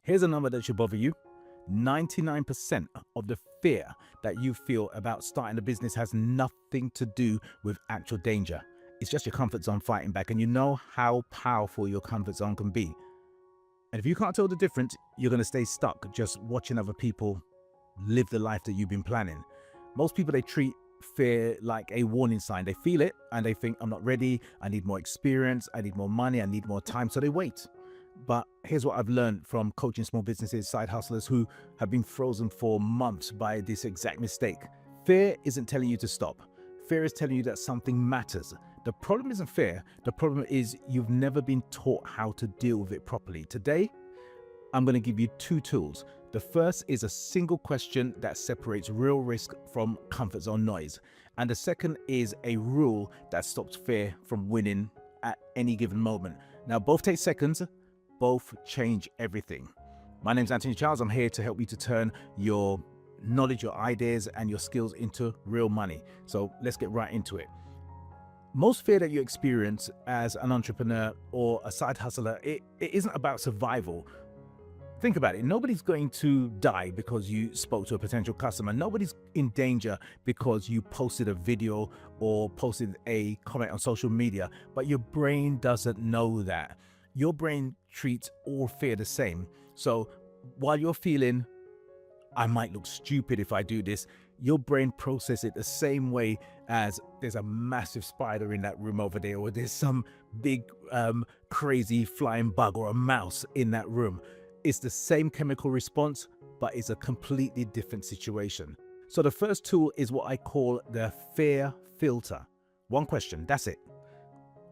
Here's a number that should bother you. 99% of the fear that you feel about starting a business has nothing to do with actual danger. It's just your comfort zone fighting back, and you know how powerful your comfort zone can be. And if you can't tell the difference, you're going to stay stuck just watching other people live the life that you've been planning. Most people, they treat fear like a warning sign. They feel it and they think, I'm not ready, I need more experience, I need more money, I need more time, so they wait. But here's what I've learned from coaching small businesses, side hustlers who have been frozen for months by this exact mistake. Fear isn't telling you to stop. Fear is telling you that something matters. The problem isn't fear. The problem is you've never been taught how to deal with it properly. Today, I'm going to give you two tools. The first is a single question that separates real risk from comfort zone noise. And the second is a rule that stops fear from winning at any given moment. Now, both take seconds, both change everything. My name's Anthony Charles. I'm here to help you to turn your knowledge, your ideas, and your skills into real money. So let's get right into it. Most fear that you experience as an entrepreneur or a side hustler, it isn't about survival. Think about it. Nobody's going to die because you spoke to a potential customer. Nobody's in danger because you posted a video or posted a comment on social media, but your brain doesn't know that. Your brain treats all fear the same. So while you're feeling, I might look stupid if I do this, your brain processes it the same way as there's a massive spider in that room over there, or there's some big crazy flying bug or a mouse in that room. It's the same chemical response, but it's a completely different situation. So the first tool is what I call the fear filter. One question, that's it.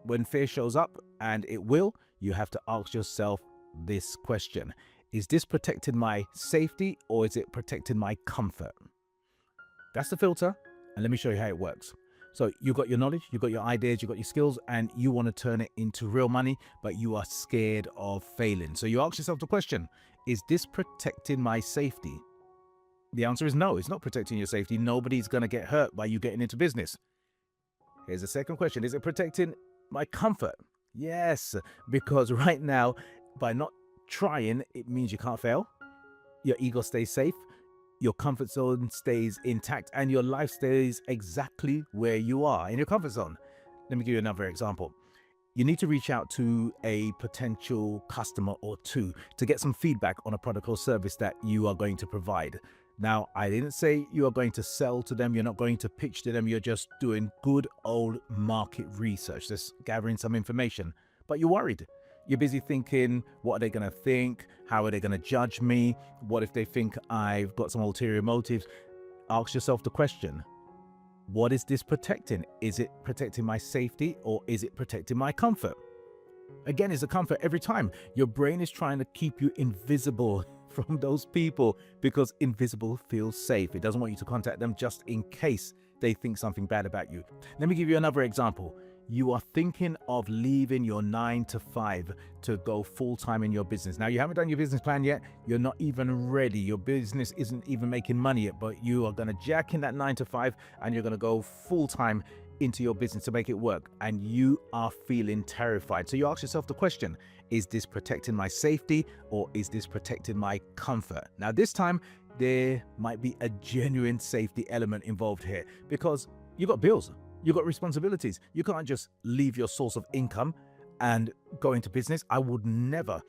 When fear shows up, and it will, you have to ask yourself this question. Is this protecting my safety or is it protecting my comfort? That's the filter, and let me show you how it works. So you've got your knowledge, you've got your ideas, you've got your skills, and you want to turn it into real money, but you are scared of failing. So you ask yourself the question, is this protecting my safety? The answer is no, it's not protecting your safety. Nobody's going to get hurt by you getting into business. Here's the second question, is it protecting my comfort? Yes, because right now, by not trying, it means you can't fail. Your ego stays safe. Your comfort zone stays intact, and your life stays exactly where you are in your comfort zone. Let me give you another example. You need to reach out to a potential customer or two to get some feedback on a product or service that you are going to provide. Now, I didn't say you are going to sell to them. You're not going to pitch to them. You're just doing good old market research, just gathering some information, but you're worried. You're busy thinking, what are they going to think? How are they going to judge me? What if they think I've got some ulterior motives? Ask yourself the question, what is this protecting? Is it protecting my safety or is it protecting my comfort? Again, it's a comfort every time. Your brain is trying to keep you invisible from those people because invisible feels safe. It doesn't want you to contact them just in case they think something bad about you. Let me give you another example. You are thinking of leaving your 9 to 5 to go full-time in your business. Now, you haven't done your business plan yet. You're not even ready. Your business isn't even making money yet, but you are going to jack in that 9 to 5 and you're going to go full-time into your business to make it work. And you are feeling terrified. So you ask yourself the question, is this protecting my safety or is this protecting my comfort? Now, this time, there might be a genuine safety element involved here because you've got bills. You've got responsibilities. You can't just leave your source of income and go into business. I would never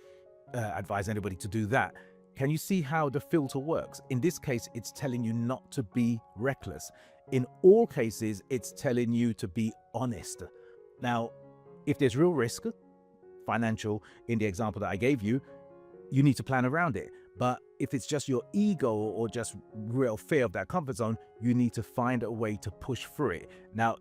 advise anybody to do that. Can you see how the filter works? In this case, it's telling you not to be reckless. In all cases, it's telling you to be honest. Now, if there's real risk, financial, in the example that I gave you, you need to plan around it. But if it's just your ego or just real fear of that comfort zone, you need to find a way to push through it. Now,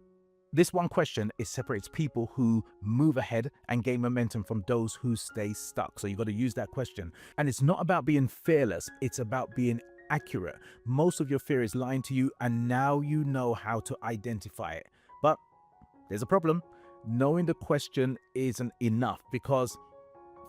this one question, it separates people who move ahead and gain momentum from those who stay stuck. So you got to use that question. And it's not about being fearless. It's about being accurate. Most of your fear is lying to you, and now you know how to identify it. But there's a problem. Knowing the question isn't enough because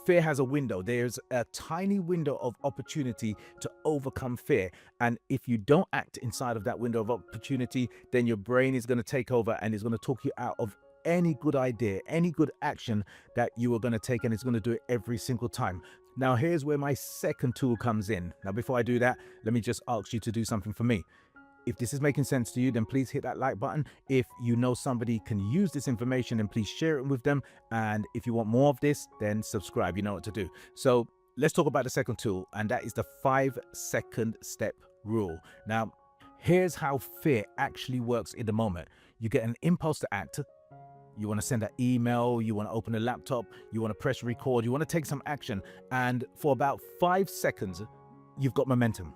fear has a window. There's a tiny window of opportunity to overcome fear. And if you don't act inside of that window of opportunity, then your brain is going to take over and it's going to talk you out of any good idea, any good action that you are going to take, and it's going to do it every single time. Now, here's where my second tool comes in. Now, before I do that, let me just ask you to do something for me. If this is making sense to you, then please hit that like button. If you know somebody can use this information, then please share it with them. And if you want more of this, then subscribe. You know what to do. So let's talk about the second tool, and that is the 5-second step rule. Now, here's how fear actually works in the moment. You get an impulse to act. You want to send an email, you want to open a laptop, you want to press record, you want to take some action. And for about 5 seconds, you've got momentum.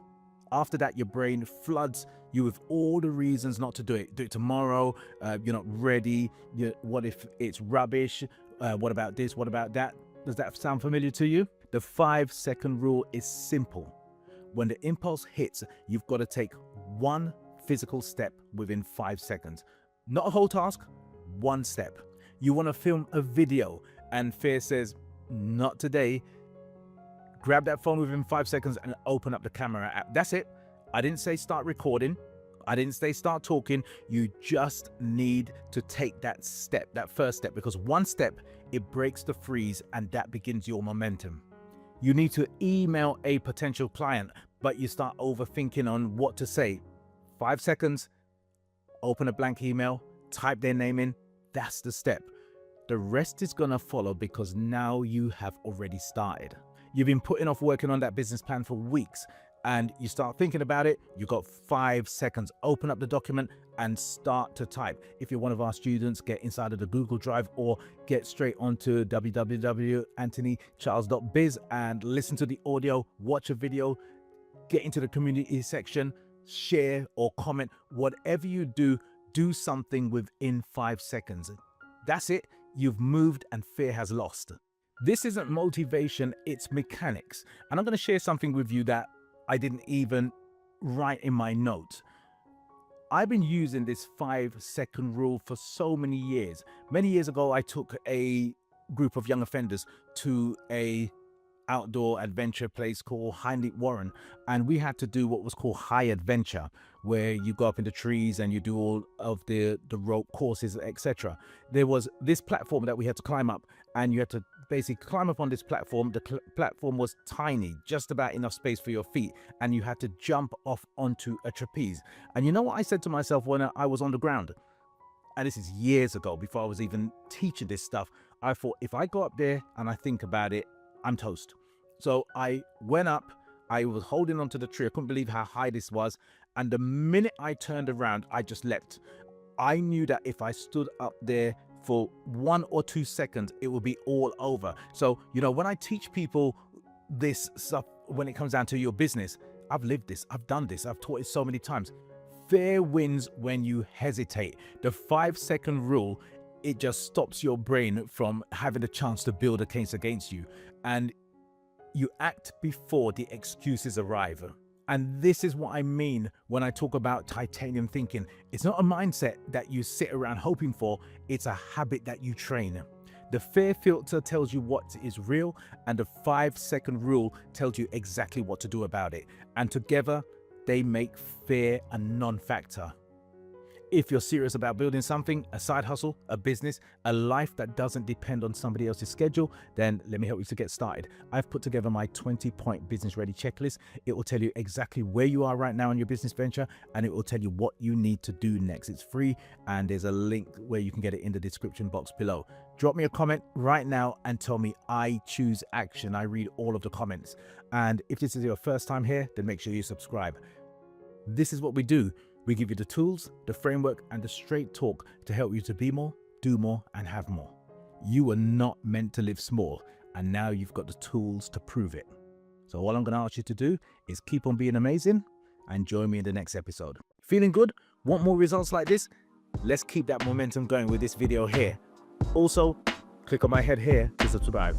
After that, your brain floods you with all the reasons not to do it. Do it tomorrow, you're not ready, what if it's rubbish, what about this, what about that? Does that sound familiar to you? The 5-second rule is simple. When the impulse hits, you've got to take one physical step within 5 seconds. Not a whole task, one step. You want to film a video and fear says, not today. Grab that phone within 5 seconds and open up the camera app. That's it. I didn't say start recording. I didn't say start talking. You just need to take that step, that first step, because one step, it breaks the freeze and that begins your momentum. You need to email a potential client, but you start overthinking on what to say. 5 seconds, open a blank email, type their name in. That's the step. The rest is going to follow because now you have already started. You've been putting off working on that business plan for weeks and you start thinking about it. You got 5 seconds. Open up the document and start to type. If you're one of our students, get inside of the Google Drive or get straight onto www.anthonycharles.biz and listen to the audio, watch a video, get into the community section, share or comment. Whatever you do, do something within 5 seconds. That's it. You've moved and fear has lost. This isn't motivation, it's mechanics. And I'm going to share something with you that I didn't even write in my notes. I've been using this 5-second rule for so many years. Many years ago, I took a group of young offenders to a outdoor adventure place called Hindley Warren, and we had to do what was called high adventure, where you go up in the trees and you do all of the rope courses, etc. There was this platform that we had to climb up, and you had to basically climb up on this platform. The platform was tiny, just about enough space for your feet, and you had to jump off onto a trapeze. And you know what I said to myself when I was on the ground? And this is years ago, before I was even teaching this stuff. I thought, if I go up there and I think about it, I'm toast. So I went up, I was holding onto the tree. I couldn't believe how high this was. And the minute I turned around, I just leapt. I knew that if I stood up there for 1 or 2 seconds, it would be all over. So, when I teach people this stuff, when it comes down to your business, I've lived this, I've done this, I've taught it so many times. Fear wins when you hesitate. The 5-second rule, it just stops your brain from having a chance to build a case against you. And you act before the excuses arrive. And this is what I mean when I talk about titanium thinking. It's not a mindset that you sit around hoping for. It's a habit that you train. The fear filter tells you what is real, and the 5-second rule tells you exactly what to do about it. And together, they make fear a non-factor. If you're serious about building something, a side hustle, a business, a life that doesn't depend on somebody else's schedule, then let me help you to get started. I've put together my 20-point business ready checklist. It will tell you exactly where you are right now in your business venture, and it will tell you what you need to do next. It's free, and there's a link where you can get it in the description box below. Drop me a comment right now and tell me I choose action. I read all of the comments. And if this is your first time here, then make sure you subscribe. This is what we do. We give you the tools, the framework, and the straight talk to help you to be more, do more, and have more. You were not meant to live small, and now you've got the tools to prove it. So all I'm going to ask you to do is keep on being amazing and join me in the next episode. Feeling good? Want more results like this? Let's keep that momentum going with this video here. Also, click on my head here to subscribe.